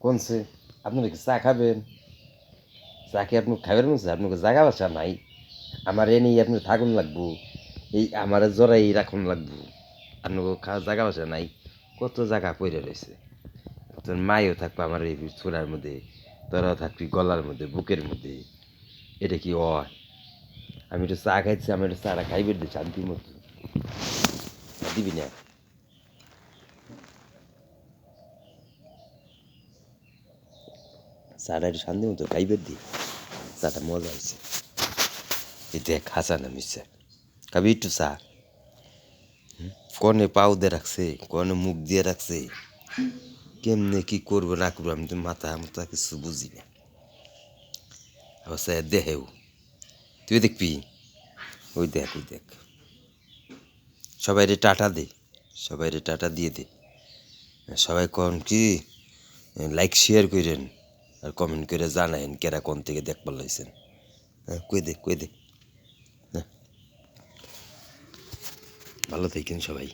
কোনছে আপনারা কি চা খাবেন? চা কি আপনি খাবেন বলছে? আপনাকে জায়গা বাসা নাই। আমার এ নিয়ে আপনি থাকুন লাগবো। এই আমার জরাই রাখুন লাগবো। আপনাকে জায়গা বাসা নাই। কত জায়গা পড়ে রয়েছে। তোর মায়ও থাকবো আমার এই চূড়ার মধ্যে, তোরাও থাকবি গলার মধ্যে, বুকের মধ্যে। এটা কি হয়? আমি একটু চা খাইছি, আমি একটু চাটা খাইবে দিই শান্তি মতো। দিবি না? চাটা একটু শান্তি মতো খাইবে দিই। চাটা মজা হয়েছে। এই দেখ হাসা না মিশছে। খাবি একটু চা? কনে পাও দিয়ে রাখছে, কনে মুখ দিয়ে রাখছে। কেমনে কি করবো না করবো আমি তো মাথা মাথা কিছু বুঝি না। অবশ্য দেহেও তুই দেখবি, ওই দেখ ওই দেখ। সবাই রে টাটা দে, সবাই রে টাটা দিয়ে দে। সবাই কন কি লাইক শেয়ার করেন আর কমেন্ট করে জানায়েন কেরা কোন থেকে দেখবার লাইছেন। হ্যাঁ কই দে কই দে। ভালো থাকেন সবাই।